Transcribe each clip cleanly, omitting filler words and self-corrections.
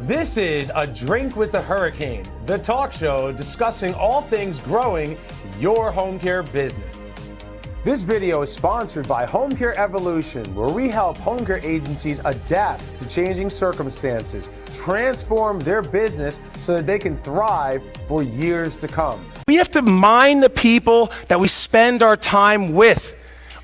This is A Drink with the Hurricane, the talk show discussing all things growing your home care business. This video is sponsored by Home Care Evolution, where we help home care agencies adapt to changing circumstances, transform their business so that they can thrive for years to come. We have to mind the people that we spend our time with.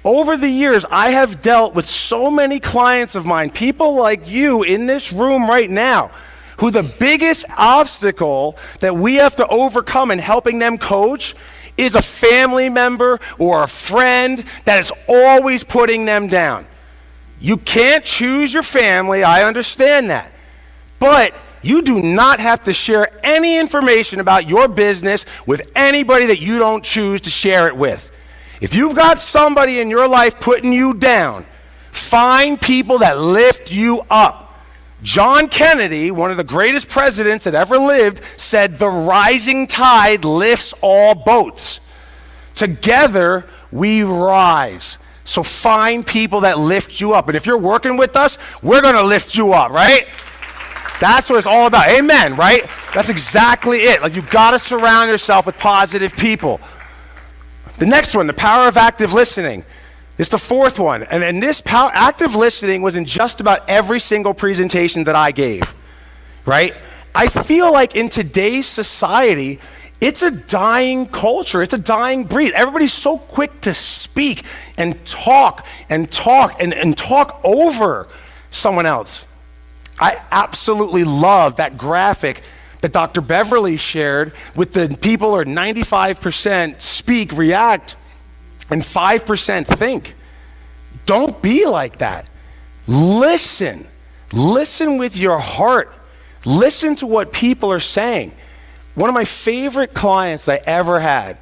Over the years, I have dealt with so many clients of mine, people like you in this room right now, who the biggest obstacle that we have to overcome in helping them coach is a family member or a friend that is always putting them down. You can't choose your family, I understand that. But you do not have to share any information about your business with anybody that you don't choose to share it with. If you've got somebody in your life putting you down, find people that lift you up. John Kennedy, one of the greatest presidents that ever lived, said the rising tide lifts all boats. Together, we rise. So find people that lift you up. And if you're working with us, we're going to lift you up, right? That's what it's all about. Amen, right? That's exactly it. Like, you've got to surround yourself with positive people. The next one, the power of active listening. It's the fourth one. And this active listening was in just about every single presentation that I gave, right? I feel like in today's society, it's a dying culture. It's a dying breed. Everybody's so quick to speak and talk over someone else. I absolutely love that graphic that Dr. Beverly shared with the people are 95% speak, react, and 5% think. Don't be like that. Listen. Listen with your heart. Listen to what people are saying. One of my favorite clients that I ever had,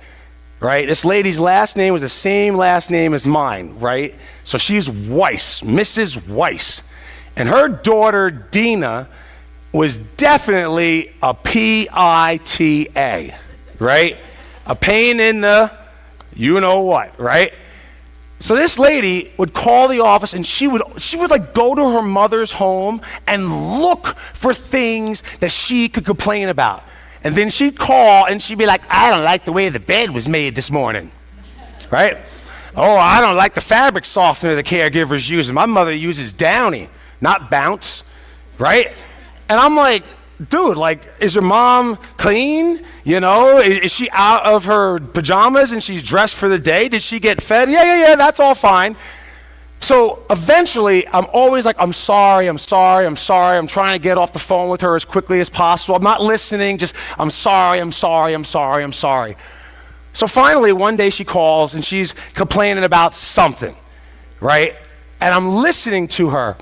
right? This lady's last name was the same last name as mine, right? So she's Weiss, Mrs. Weiss. And her daughter, Dina, was definitely a PITA, right? A pain in the you know what, right? So this lady would call the office and she would like go to her mother's home and look for things that she could complain about. And then she'd call and she'd be like, I don't like the way the bed was made this morning, right? Oh, I don't like the fabric softener the caregiver's using. My mother uses Downy, not Bounce, right? And I'm like, dude, like, is your mom clean? You know, is she out of her pajamas and she's dressed for the day? Did she get fed? Yeah, that's all fine. So eventually, I'm always like, I'm sorry. I'm trying to get off the phone with her as quickly as possible. I'm not listening, just, I'm sorry. So finally, one day she calls and she's complaining about something, right? And I'm listening to her.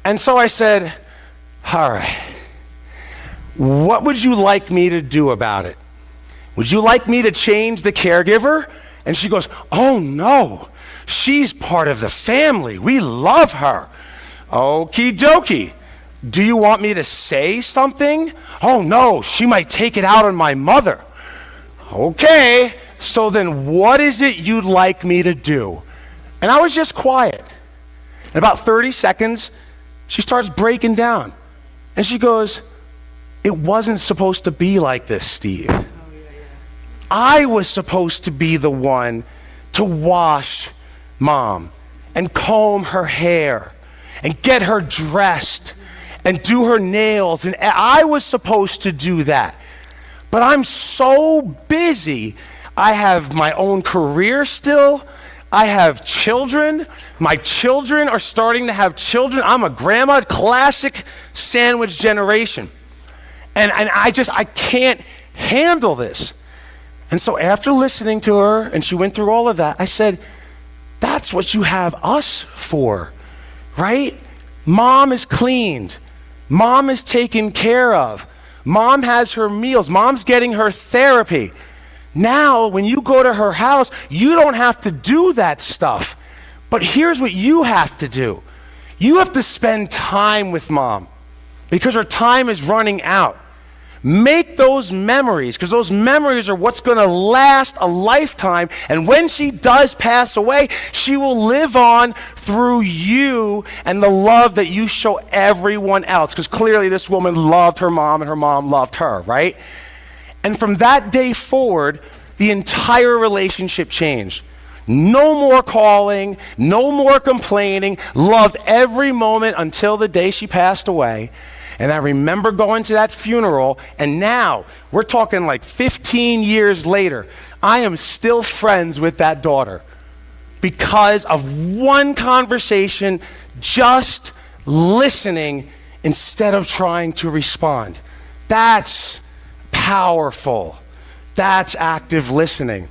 And so I said, all right, what would you like me to do about it? Would you like me to change the caregiver? And she goes, oh no, she's part of the family. We love her. Okie dokie. Do you want me to say something? Oh no, she might take it out on my mother. Okay, so then what is it you'd like me to do? And I was just quiet. In about 30 seconds, she starts breaking down. And she goes, it wasn't supposed to be like this, Steve. I was supposed to be the one to wash mom and comb her hair and get her dressed and do her nails. And I was supposed to do that. But I'm so busy. I have my own career still. I have children. My children are starting to have children. I'm a grandma, classic sandwich generation. And I can't handle this. And so after listening to her, and she went through all of that, I said, that's what you have us for, right? Mom is cleaned. Mom is taken care of. Mom has her meals. Mom's getting her therapy. Now, when you go to her house, you don't have to do that stuff. But here's what you have to do. You have to spend time with mom because her time is running out. Make those memories, because those memories are what's going to last a lifetime. And when she does pass away, she will live on through you and the love that you show everyone else. Because clearly this woman loved her mom and her mom loved her, right? And from that day forward, the entire relationship changed. No more calling, no more complaining, loved every moment until the day she passed away. And I remember going to that funeral, and now, we're talking like 15 years later, I am still friends with that daughter because of one conversation, just listening instead of trying to respond. That's powerful. That's active listening.